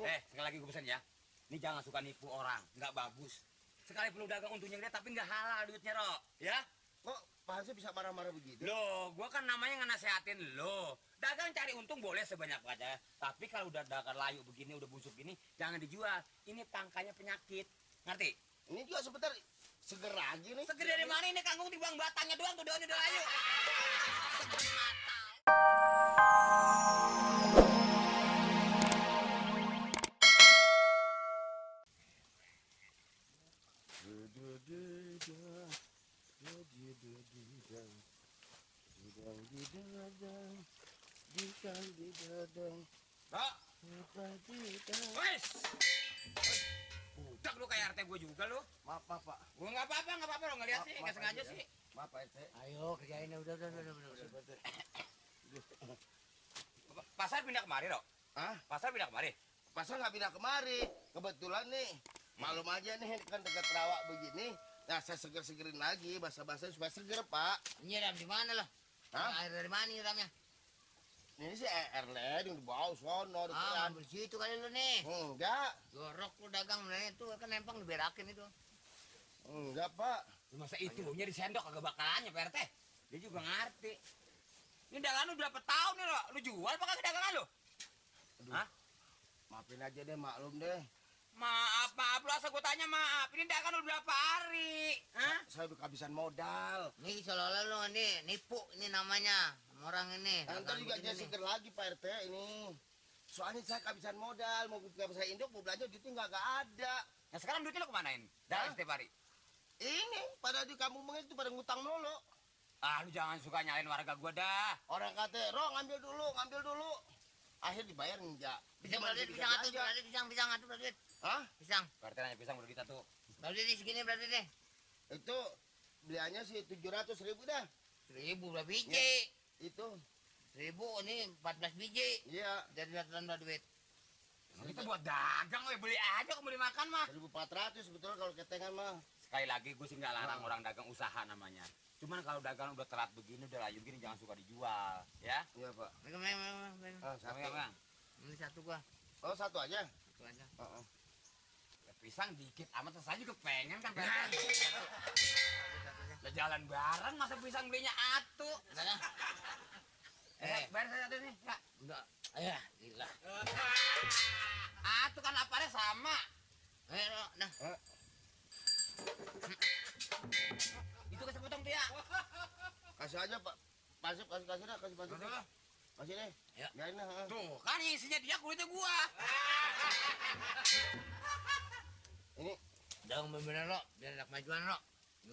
Sekali lagi gue pesan ya. Ini jangan suka nipu orang, nggak bagus. Sekali perlu dagang untungnya gede tapi nggak halal duitnya, Ro. Ya? Kok Pak Hansip bisa marah-marah begitu? Loh, gua kan namanya ngenasehatin lo. Dagang cari untung boleh sebanyak aja. Tapi kalau udah dagang layu begini, udah busuk gini, jangan dijual. Ini pangkanya penyakit. Ngerti? Ini juga sebentar seger lagi nih. Seger dari mana ini kangkung timbang batangnya doang tuh daunnya udah layu. Seger mata. Wes. Udah lu kayak RT gue juga lu. Maaf Pak. Gue nggak apa-apa lo ngeliat sih, nggak sengaja sih. Maaf Pak RT. Ayo kerjain udah. Pasar pindah kemari, Ro. Hah? Pasar pindah kemari. Pasal nggak pindah kemari. Kebetulan nih, malum aja nih kan dekat Rawak begini. Nah, saya seger-segerin lagi, basa-basa supaya seger, Pak. Nyiram di mana lo? Hah? Air dari mana nyiramnya? Ini sih air led yang di bawah sono, Ah, deketan. bersih itu kali lu nih. Enggak, Jorok lu dagang nih itu kan empang diberakin itu. enggak, Pak. Masa itunya di sendok kagak bakalannya, Pak RT. Dia juga ngerti. Ini dagangan lu berapa tahun nih, Ro? Lu jual apa kagak dagangan lu? Aduh. Hah? Maafin aja deh, maklum deh. Maaf, lu asal gue tanya maaf. Ini dagangan lu berapa hari? Hah? Saya udah kehabisan modal. Nih seolah-olah lu nih nipu ini namanya sama orang ini. Ntar Dagang juga begini jadi nih. seger lagi, Pak RT ini. Soalnya saya kehabisan modal, mau buka saya induk, mau belanja duitnya nggak ada. Nah sekarang duitnya lu kemanain? Dagang Hah? setiap hari. Ini pada di kampung itu pada ngutang mulu. Ah, lu jangan suka nyalain warga gua dah. Orang kata, Ro ngambil dulu. Akhir dibayar enggak. Pisang Dia berarti malah pisang atuh, aja. berarti pisang atuh berarti. Hah? Pisang. Pak RT nanya pisang udah kita tuh. Berarti di segini berarti deh. Itu beliannya sih 700.000 dah. 1000 berapa biji? Itu, 1000 ini 14 biji. iya. Dari datan duit. Kita buat dagang, we. Beli aja, kok beli makan mah. 1.400 sebetulnya kalau ketengan mah. Sekali lagi gue sih nggak larang orang dagang usaha namanya. Cuman kalau dagang udah telat begini, udah layu gini, jangan suka dijual, ya. Iya, Pak. Megang. Ah, satu. Bang. Ini satu gua. Oh, satu aja. Satu aja. Heeh. Ya, pisang dikit amat, saya juga pengen kan, Pak. Satu aja. Lah jalan bareng, masa pisang belinya atu. Udah dah. Bayar saya satu nih, ya. Enggak. Ayah, gila. Atu kan aparnya sama. Ayo, dah. Itu kasih potong tuh ya. Kasih aja, Pak. Pasif, kasih dah, kasih pasif. Kasih deh. Ya. Biarin dah. heeh. Tuh, kan isinya dia, kulitnya gua. Ini, Jangan bener lo, biar anak majuan lo.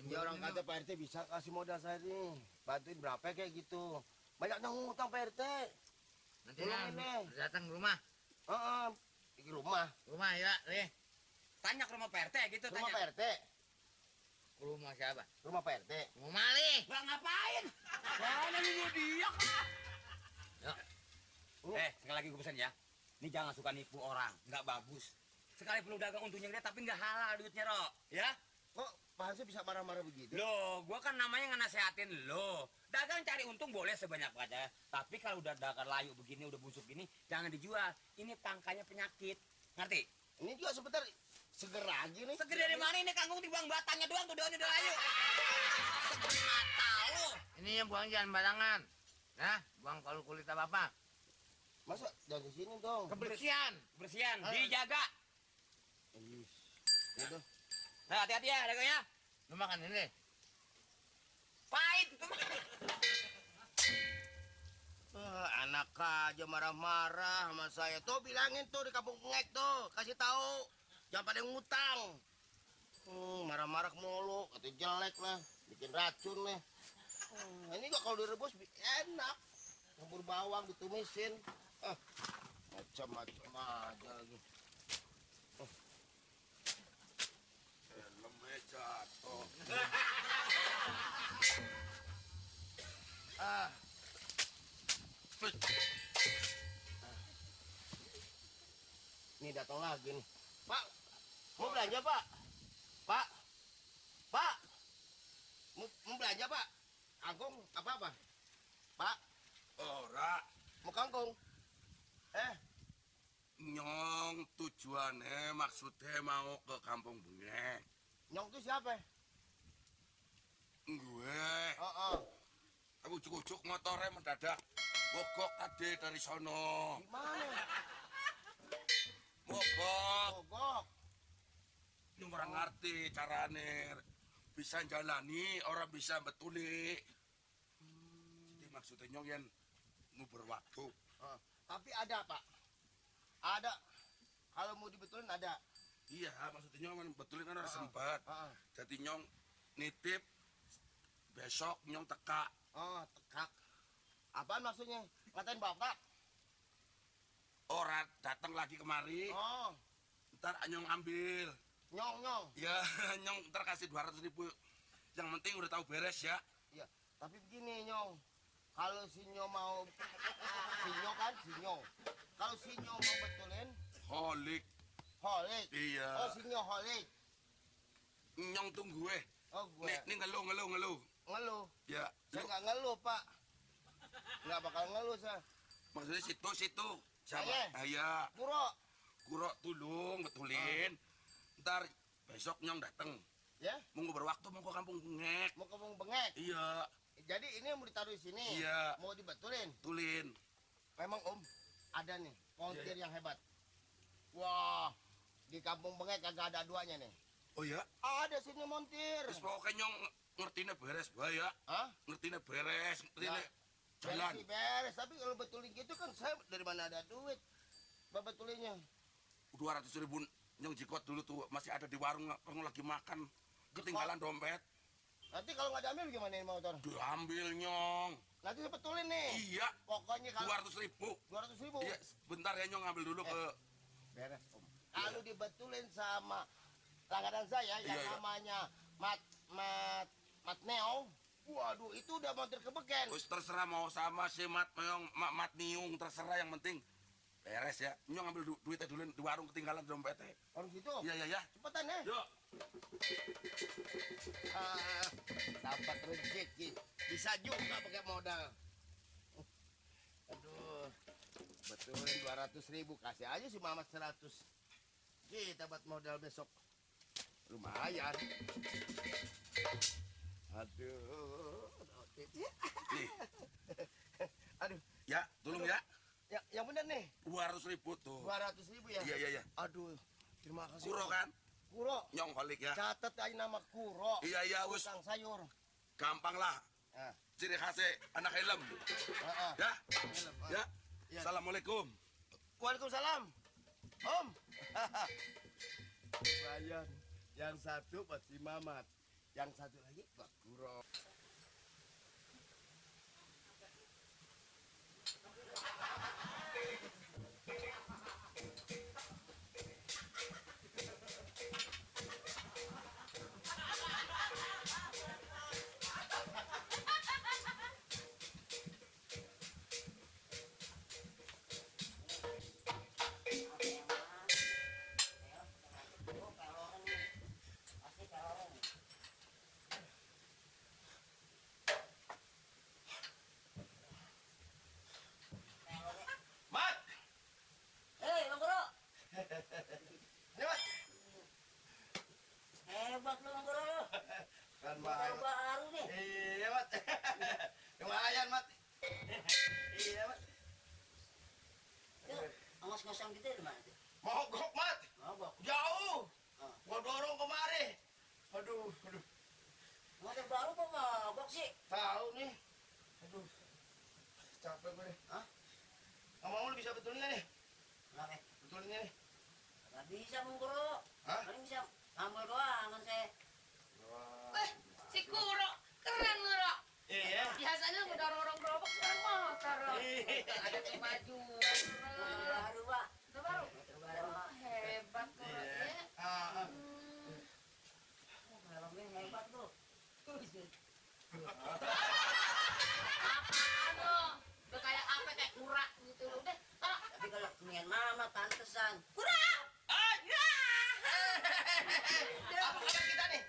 dia orang kata Pak RT bisa kasih modal saya nih. Bantuin berapa kayak gitu. Banyak yang ngutang Pak RT. Nanti Tolongin lah, deh. datang ke rumah. Heeh. Di rumah. Rumah ya, nih. Tanya ke rumah Pak RT gitu, Rumah tanya. Pak RT. Ke rumah siapa? Rumah Pak RT. Rumah Mali. Lah ngapain? Soalnya nyuruh dia kah? Ya. Sekali lagi gue pesan ya. Ini jangan suka nipu orang, nggak bagus. Sekali perlu dagang untungnya gede tapi nggak halal duitnya, Ro. Ya? Kok Pak Hansip bisa marah-marah begitu? Loh, gua kan namanya ngenasehatin lo. Dagang cari untung boleh sebanyak aja. Tapi kalau udah dagang layu begini, udah busuk gini, jangan dijual. Ini pangkanya penyakit. Ngerti? Ini juga sebentar seger lagi nih. Seger dari mana ini kangkung timbang batangnya doang tuh daunnya udah layu. Seger mata lo. Ini yang buang jangan barangan. Nah, buang kalau kulit apa-apa. Masa dari sini dong? Kebersihan. Bersihan, Ah. dijaga. Ih, itu. Nah, hati-hati ya dagangnya. Lu makan ini. Pahit. Anak aja marah-marah sama saya. Tuh bilangin tuh di kampung Ngek tuh, kasih tahu jangan pada ngutang. Marah-marah mulu, kata jelek lah, bikin racun nih. Ini kok kalau direbus enak, campur bawang ditumisin. Macam-macam aja lagi. Helmnya jatuh. Ini datang lagi nih. Pak, mau belanja Pak? Pak, Pak, mau belanja Pak? Kangkung apa? Pak, Ora, mau kangkung? Nyong tujuannya maksudnya mau ke Kampung Bengek. Nyong tuh siapa? Gue, Oh. aku ujuk-ujuk motornya mendadak. Mogok tadi dari sono. Gimana? Mogok. Mogok. Nyong orang ngerti carane. Bisa jalani, orang bisa betuli. Jadi maksudnya nyong yang nguber waktu. Tapi ada, Pak. Ada. Kalau mau dibetulin ada. Iya, maksudnya nyong betulin kan harus sempat. Jadi nyong nitip besok nyong teka. Oh, tekak. Apaan maksudnya? Ngatain bapak? Orang datang lagi kemari, Oh, ntar nyong ambil. nyong. Ya, nyong ntar kasih 200.000. Yang penting udah tahu beres ya. Iya, tapi begini, Nyong. Kalau si Nyong mau si Nyong. Kalau si Nyong mau betulin, Holik. holik. Iya. Oh, si Nyong holik. Nyong tunggu Oh, gue Nih ngeluh. ngeluh. Ya, Saya lu, nggak ngeluh, Pak. Nggak bakal ngeluh, saya. maksudnya situ. Sama. Saya? Iya. Kuro, Tulung betulin. Ntar besok nyong dateng. ya? Mau berwaktu mau ke Kampung Bengek. Mau ke Bung Bengek. Iya, Jadi ini mau ditaruh di sini. Iya. Mau dibetulin. tulin. Memang Om, ada nih montir Iya. yang hebat. Wah, di Kampung Bengek kagak ada duanya nih. Oh ya, Ada sini montir. terus pokoknya nyong ngertinya beres bahaya. Hah? Ngertinya beres, ngertinya Ya. jalan. Beres, tapi kalau betulin gitu kan saya dari mana ada duit? Betulinnya. 200.000 nyong jikot dulu tuh masih ada di warung lagi makan. Ketinggalan dompet. Nanti kalau nggak diambil gimana ini motor? Diambil nyong. Nanti saya betulin nih. Iya, Pokoknya kalau 200.000. 200.000. Iya, bentar ya nyong ngambil dulu ke. Beres, Om. Kalau dibetulin sama langganan saya yang Iya. namanya Mat Neo. Waduh, itu udah montir kebeken. Terus terserah mau sama si Mat Meong, Mat Niung, terserah yang penting beres ya. Nyong ngambil duitnya dulu di warung ketinggalan dompetnya. Harus gitu. Iya. Cepetan ya. Yuk. Dapat rezeki. Bisa juga pakai modal. Aduh. Betulin 200.000. Kasih aja si Mamat 100. Kita buat modal besok. Lumayan. Aduh. Nih, Aduh. ya, tolong ya. Yang bener nih. 200.000 tuh. 200.000 ya. Iya. Aduh. Terima kasih. Kuro kan? Kuro. Nyong holik ya. Catat aja nama Kuro. Iya, wis Tukang sayur. gampang lah. Ah. Ciri khasnya anak helm. Ah. Ya. Ya. Iya. Assalamualaikum. Waalaikumsalam. Om. Bayan. Yang satu buat si Mamat. Yang satu lagi buat Kuro. Mat! Hei, Bang Guru. Ini Mat. Hebat lu, Bang Guru. Kan Motor baru nih. Iya Mat. Lumayan Mat. Iya Mat. Yuk, ngos-ngosan gitu di mana tuh? Mogok Mat. Mogok. Jauh. Ah. Gua dorong kemari. Aduh. Motor baru kok mogok sih? Tahu nih. Aduh. Capek gue nih. Hah? Ngomong lu bisa betulin nggak nih? Kenapa? Betulinnya nih. Gak bisa, Bang Guru. Hah? Paling bisa ngambil doang kan saya. Si Kuro, keren lu, Ro. Iya. Biasanya udah orang gerobak, sekarang motor, Ro. Ada kemajuan, Ro. Motor baru, Pak. Udah baru? Motor baru. Wah, hebat, Ro. Iya. Ya. Ah. Helmnya hebat tuh. Apaan lo? Udah kayak apa, kayak kura gitu. Udah, tolong. Tapi kalau keminian mama pantesan. Kura! Apa kabar kita nih?